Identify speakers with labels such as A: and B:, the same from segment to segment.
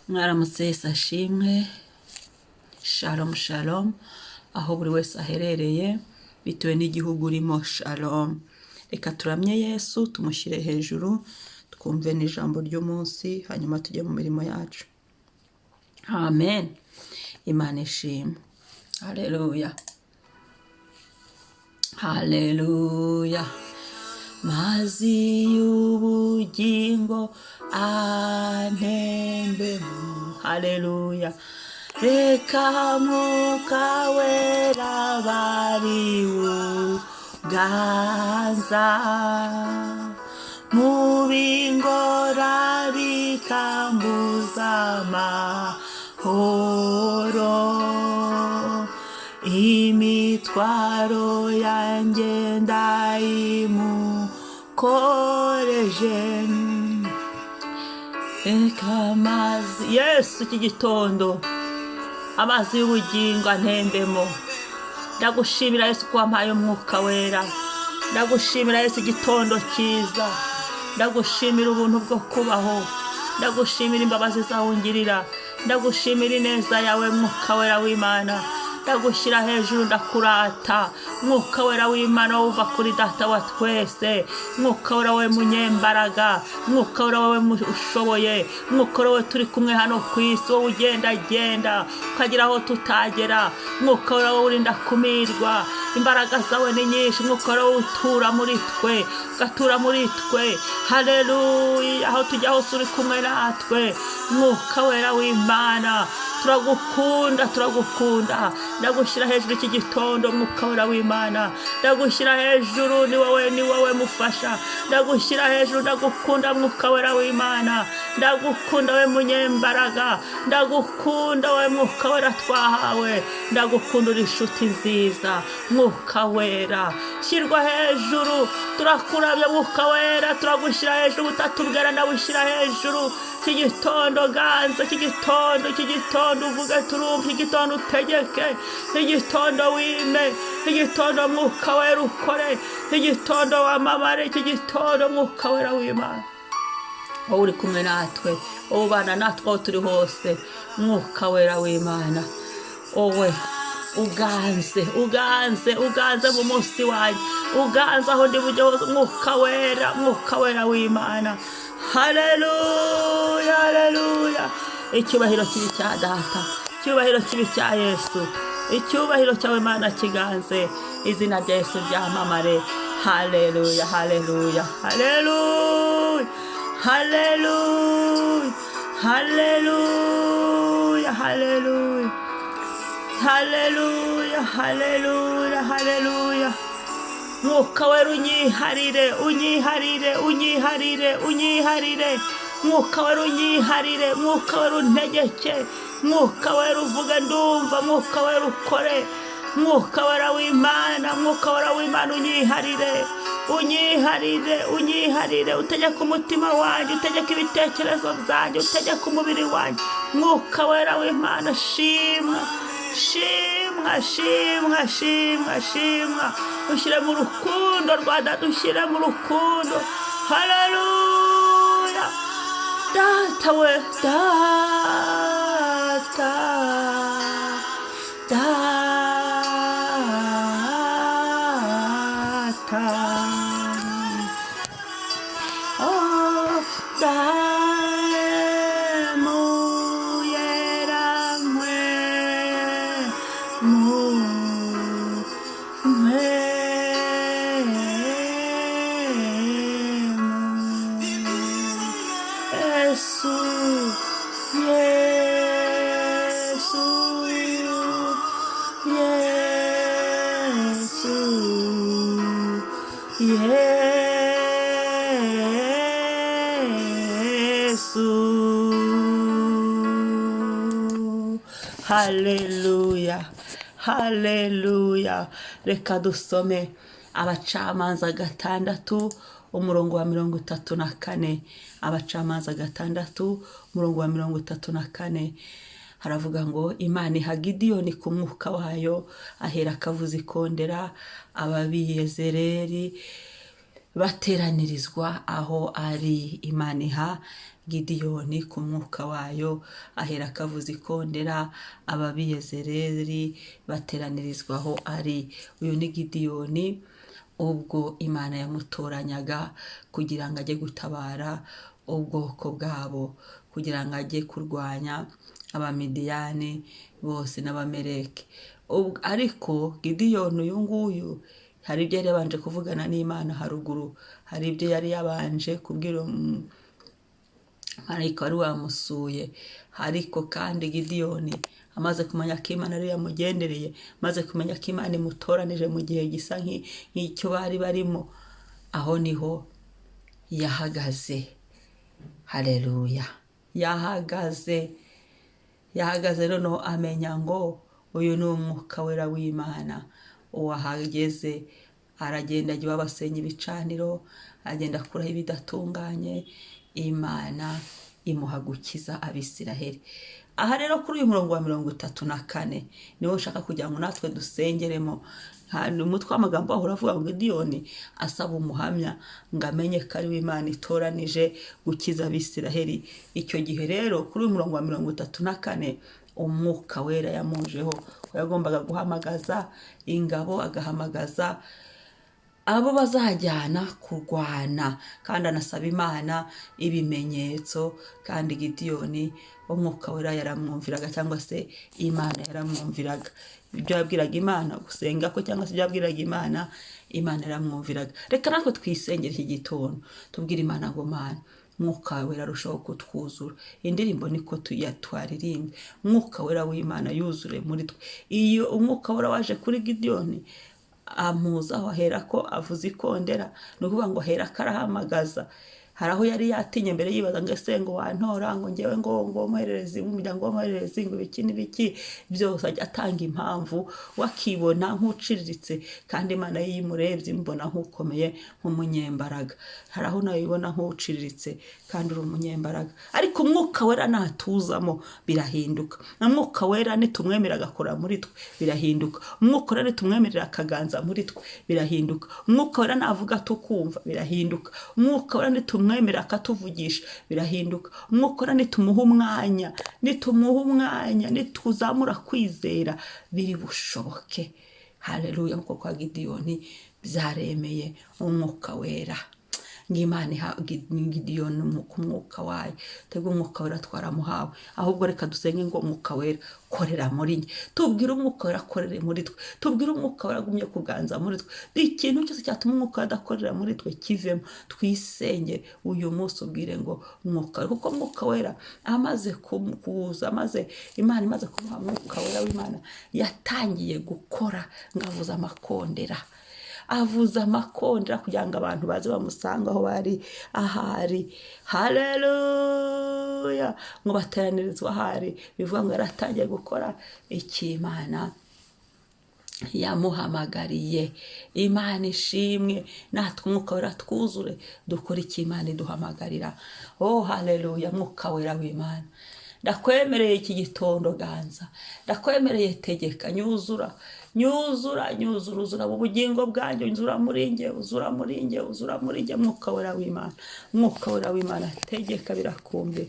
A: Mwaramutse Yesu ashimwe. Shalom shalom aho buri wese aherereye bitewe n'igihugu urimo. Shalom. Reka turamye Yesu, tumushyire hejuru, twumve n'ijambo ry'umunsi, hanyuma tujye mu mirimo yacu. Amen. Imana ishimwe. Haleluya. Haleluya. Mazi y'ubugingo antembemo. Haleluya. Reka Mwuka Wera bariwuganza mu bingora bikambuza amahoro, imitwaro yanjye ndayimukoreje. Reka amazi Yesu iki gitondo, amazi y'ubugingo antembemo. Ndagushimira Yesu ko wampaye Umwuka Wera. Ndagushimira Yesu igitondo cyiza. Ndagushimira ubuntu bwo kubaho. Ndagushimira imbabazi zawe ungirira. Ndagushimira ineza yawe Mwuka Wera w'Imana. Ndagushyira hejuru, ndakurata Mwuka Wera w'Imana uva kuri Data wa twese. Mwuka Wera we munyembaraga, Mwuka Wera we ushoboye, Mwuka Wera we turi kumwe hano ku isi, wowe ugenda ukagira aho tutagera. Mwuka Wera we urinda kumirwa, imbaraga zawe ni nyinshi. Mwuka Wera we utura muri twe, ugatura muri twe. Haleluya. Aho tujya hose uri kumwe natwe Mwuka Wera w'Imana. Turagukunda. Ndagushyira hejuru iki gitondo Mwuka Wera w'Imana. Ndagushyira hejuru, ni wowe mufasha. Ndagushyira hejuru, ndagukunda Mwuka Wera w'Imana. Ndagukunda we munyembaraga. Ndagukunda we Mwuka Wera twahawe. Ndagukunda uri inshuti nziza Mwuka Wera. Shyirwa hejuru, turakurabya Mwuka Wera. Turagushyira hejuru, utatubwira ndagushyira hejuru. Iki gitondo ganza, iki gitondo uvuge turumve, iki gitondo utegeke, iki gitondo wime, iki gitondo Mwuka Wera ukore, iki gitondo wamamare, iki gitondo Mwuka Wera w'Imana. Wowe uri kumwe natwe, wowe ubana natwe aho turi hose Mwuka Wera w'Imana. Wowe uganze mu munsi wanjye, uganze aho ndi bujye hose Mwuka Wera w'Imana. Haleluya, haleluya. Icyubahiro kibi cya Data, icyubahiro kibi cya Yesu, icyubahiro cyawe Mana kiganze. Izina rya Yesu ryamamare. Haleluya, haleluya, haleluya, haleluya, haleluya, haleluya, haleluya, haleluya, haleluya. Mwuka Wera unyiharire. Mwuka Wera unyiharire. Mwuka Wera untegeke. Mwuka Wera uvuge ndumva. Mwuka Wera ukore. Mwuka Wera w'Imana. Mwuka Wera w'Imana unyyiharire. Utegeke umutima wanjye, utegeke ibitekerezo byanjye, utegeke umubiri wanjye. Mwuka Wera w'Imana shimwa. Ushyire mu rukundo rwa Data, ushyire mu rukundo. Haleluya. Data we, Data. Oh, Haleluya, haleluya. Reka dusome Abacamanza 6 umurongo wa 34. Abacamanza 6 umurongo wa 34. haravuga ngo Imana iha Gideyoni ku mwuka wayo, ahera akavuza ikondera, ababiyezereri bateranirizwa aho ari. Imana iha Gidiyoni ku mwuka wayo, ahera akavuza ikondera, ababiyezereri bateranirizwa aho ari. Uyu ni Gidiyoni ubwo Imana yamutoranyaga kugira ngo ajye gutabara ubwoko bwabo, kugira ngo ajye kurwanya abamidiyani bose n'abameleki. Ariko Gidiyoni uyu nguyu hari ibyo yari yabanje kuvugana n'Imana haruguru, hari ibyo yari yabanje kubwira marayika wari wamusuye. Ariko kandi Gidiyoni amaze kumenya ko Imana ari yamugendereye, maze kumenya ko Imana imutoranije mu gihe gisa nk'icyo bari barimo, aho niho yahagaze. Haleluya, yahagaze noneho amenya ngo uyu ni umwuka wera w'Imana. Uwahageze aragenda ajya babasenya ibicaniro, agenda akuraho ibidatunganye, Imana imuha gukiza Abisiraheli. Aha rero kuri uyu murongo wa 34 niwo ushaka kugira ngo natwe dusengeremo. Umutwe w'amagambo aho uravuga ngo Gidiyoni asaba umuhamya ngo amenye ko ari w'Imana itoranije gukiza Abisiraheli. Icyo gihe rero kuri uyu murongo wa 34 umwuka wera yamujeho, yagombaga guhamagaza ingabo, agahamagaza abo bazajyana kurwana, kandi anasaba Imana ibimenyetso. Kandi Gidiyoni umwuka wera yaramwumviraga, cyangwa se Imana yaramwumviraga. Ibyo yabwiraga Imana gusenga ko, cyangwa se ibyo yabwiraga Imana, Imana yaramwumviraga. Reka natwe twisengere iki gitondo tubwire Imana ngo Mana, mwuka wera arushaho kutwuzura. Indirimbo niko twaririmbe, mwuka wera w'Imana yuzure muri twe. Iyo umwuka wera waje kuri Gidiyoni, amuzaho ahera ko avuza ikondera, ni ukuvuga ngo ahera ko arahamagaza. Hari aho yari yatinye mbere yibaza ngo ese ngo wantora ngo ngewe ngo muherereze umuryango w'umuhererezi ngo ibiki n'ibiki, byose ajya atanga impamvu, wakibona nk'uciriritse, kandi Imana yimurebye mbona nk'ukomeye nk'umunyembaraga. Hari aho nawe ibona nk'uciriritse kandi uri umunyembaraga. Ariko umwuka wera natuzamo birahinduka. Umwuka wera nitumwemerera agakora muri twe birahinduka. Umwuka wera nitumwemerera akaganza muri twe birahinduka. Umwuka wera navuga tukumva birahinduka. Umwuka wera nitumwemerera akatuvugisha birahinduka. Umwuka wera nitumuha umwanya, nituzamura kwizera biri bushoboke. Haleluya. Nkuko kwa Gidiyoni byaremeye umwuka wera. Ngimana iha Gidiyoni umwuka wayo. Twebwe umwuka wera twaramuhawe, ahubwo reka dusenge ngo umwuka wera korera muri njye. Tubwire umwuka wera korere muri twe. Tubwire umwuka wera agumye kuganza muri twe. Ikintu cyose cyatuma umwuka adakorera muri twe kivemo. Twisenge uyu munsi ubwire ngo umwuka wera, kuko umwuka wera amaze kuza, Imana imaze kumuha umwuka wera w'Imana, yatangiye gukora ngavuza amakondera. Avuza amakondera kugira ngo abantu baze bamusanga aho bari ahari. Haleluya. Ngo bateranirizwa ahari, bivuga ngo yaratangiye gukora Imana yamuhamagariye. Imana ishimwe. Natwe umwuka wera twuzure, dukora Imana iduhamagarira. Oh haleluya. Mwuka wera w'Imana, ndakwemereye iki gitondo ganza, ndakwemereye tegeka, nyuzura mu bugingo bwanjye, uzura muri njye. Mwuka wera w'Imana, mwuka wera w'Imana, tegeka birakumvira.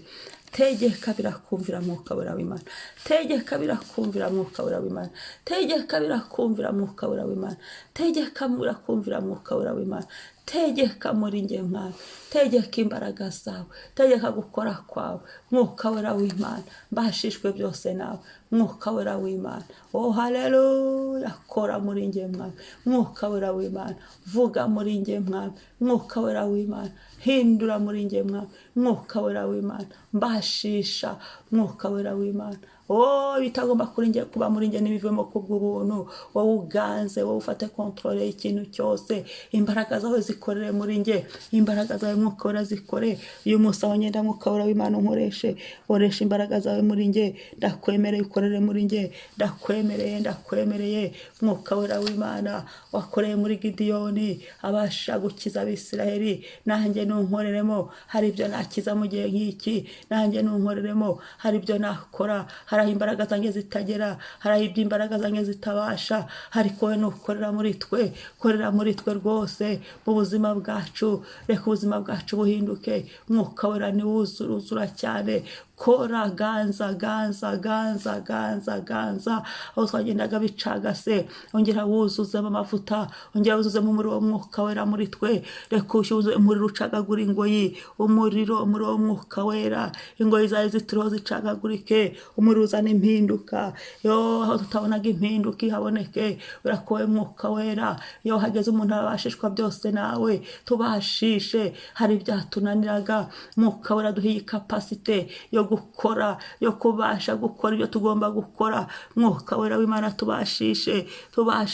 A: Tegeka birakumvira mwuka wera w'Imana. Tegeka birakumvira mwuka wera w'Imana. Tegeka birakumvira mwuka wera w'Imana. Tegeka birakumvira mwuka wera w'Imana. Tegeka muri njye Mwana. Tegeka imbaraga zawe. Tegeka gukora kwawe. Mwuka wera w'Imana, mbashishwe byose nawe. Mwuka wera w'Imana. Oh haleluya. Kora muri njye Mwana. Mwuka wera w'Imana, vuga muri njye Mwana. Mwuka wera w'Imana, hindura muri njye Mwana. Mwuka wera w'Imana, mbashisha. Mwuka wera w'Imana, oh bitagomba kuri njye kuba muri njye n'ibivemo kubw'ubuntu. Wowe uganze, wowe ufate kontrole y'ikintu cyose. Imbaraga zawe zikorere muri njye. Imbaraga zawe mwuka wera zikore. Uyu munsi aho ngenda mwuka wera w'Imana unkoreshe. Oresha imbaraga zawe muri njye. Ndakwemereye ukorere muri njye. Ndakwemereye mwuka wera w'Imana wakoreye muri Gidiyoni abasha gukiza Abisiraheli. Nanjye nunkoreremo. Hari ibyo nakiza mu gihe nk'iki. Nanjye nunkoreremo. Hari ibyo nakora. Hari hari aho imbaraga zanjye zitagera, hari aho iby'imbaraga zanjye zitabasha, ariko wowe nukorera muri twe, korera muri twe rwose mu buzima bwacu, reka ubuzima bwacu buhinduke, Mwuka Wera ni wuzura cyane, kora ganza ganza ganza ganza ganza aho twagendaga bicagase, ongera wuzuzemo amavuta, ongera wuzuzemo umuriro w'Umwuka Wera muri twe, reka ushyuze umuriro ucagagura ingoyi, umuriro w'Umwuka Wera, ingoyi zawe zituriho zicagagurike, umuriro uzana impinduka, yo aho tutabonaga impinduka ihaboneke, urakowe Mwuka Wera, yo hageze umuntu abashishwa byose nawe tubashishe, hari ibyatunaniraga, Mwuka Wera duhiye kapasite yo gukora, yo kubasha gukora ibyo tugomba gukora, Mwuka Wera w'Imana tubashishe tuba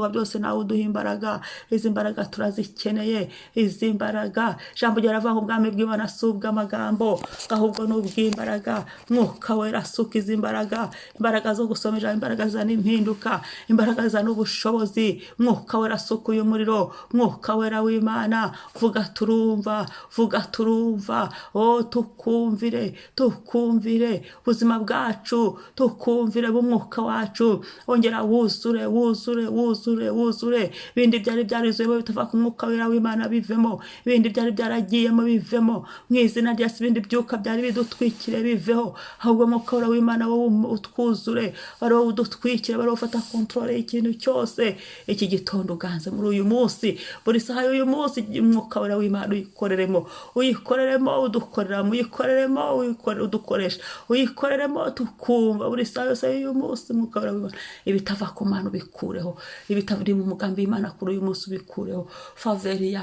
A: byose nawe uduha imbaraga, izi mbaraga turazikeneye, izi mbaraga jambo ryaravuga ubwami bw'Imana si ubw'amagambo ahubwo ni ubw'imbaraga, Mwuka Wera asuka izi mbaraga, imbaraga zo gusomera, imbaraga zana impinduka, imbaraga zana ubushobozi, Mwuka Wera asuka uyu muriro, Mwuka Wera w'Imana, vuga turumva, tukumvire ubuzima bwacu, tukumvire b'umwuka wacu, ongera wuzure, ibindi byari byarizuye bitava ku Mwuka Wera w'Imana bivemo, ibindi byari byaragiyemo bivemo, mu izina rya Yesu, ibindi byuka byari bidutwikire biveho, ahubwo Mwuka Wera w'Imana wowe utwuzure, bari wowe udutwikire, bari ufata controle y'ikintu cyose, iki gitondo uganze muri uyu munsi, buri saha y'uyu munsi, Mwuka Wera w'Imana uyikoreremo, udukoreramo, udukoresha, uyikoreremo tukumva, buri saha yose y'uyu munsi, Mwuka Wera w'Imana, ibitava ku Mana ubikureho, ibitari mu mugambi w'Imana kuri uyu munsi ubikureho, faveri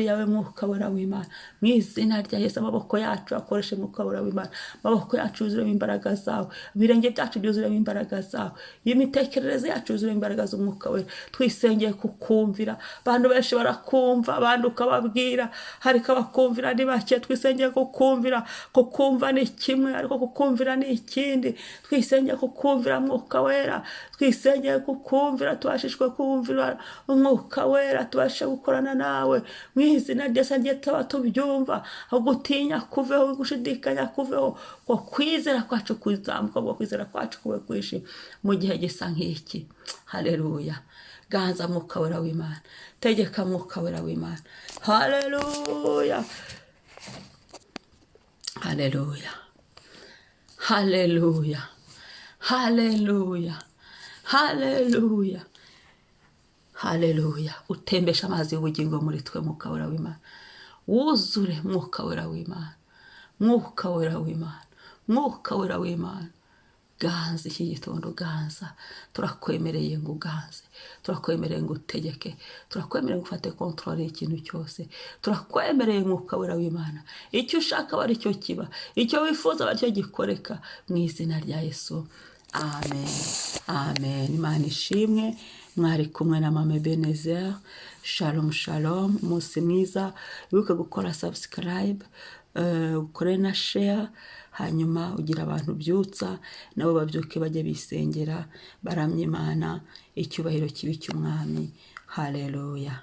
A: yawe Mwuka Wera w'Imana, mu izina rya Yesu, amaboko yacu akoreshe Mwuka Wera w'Imana, amaboko yacu yuzuremo imbaraga zawe, ibirenge byacu byuzuremo imbaraga zawe, imitekerereze yacu yuzuremo imbaraga z'Umwuka Wera, twisengeye kukumvira, abantu benshi barakumva, abandi ukababwira, ariko abakumvira ni bake, twisengeye kukumvira, kukumva ni kimwe ariko kukumvira ni ikindi, twisengeye kukumvira Mwuka Wera, twisengeye kukumvira, tubashishwe kumvira Umwuka Wera, tubashe gukorana nawe, mu izina rya Yesu, ngiye tubyumva, aho gutinya kuveho, gushidikanya kuveho, ko kwizera kwacu kuzamuka, ko kwizera kwacu kube kwishi mu gihe gisa nk'iki. Haleluya. Ganza Mwuka Wera w'Imana, tegeka Mwuka Wera w'Imana. Haleluya, haleluya, haleluya, haleluya, haleluya, haleluya. Utembesha amazi y'ubugingo muri twe, Mwuka Wera w'Imana, wuzure Mwuka Wera w'Imana, Mwuka Wera w'Imana, Mwuka Wera w'Imana, ganza iki gitondo, ganza, turakwemereye ngo uganze, turakwemereye ngo utegeke, turakwemereye ngo ufate control y'ikintu cyose, turakwemereye Mwuka Wera w'Imana, icyo ushaka bari cyo kiba, icyo wifuza bari cyo gikoreka, mu izina rya Yesu, amen, amen. Imana ishimwe, mwari kumwe na Mama Ebenezer. Shalom shalom, umunsi mwiza, wibuke gukora subscribe, ukore na share, hanyuma ugira abantu byutsa nabo babyuke bajye bisengera, baramye Imana, icyubahiro kibi cy'Umwami. Haleluya.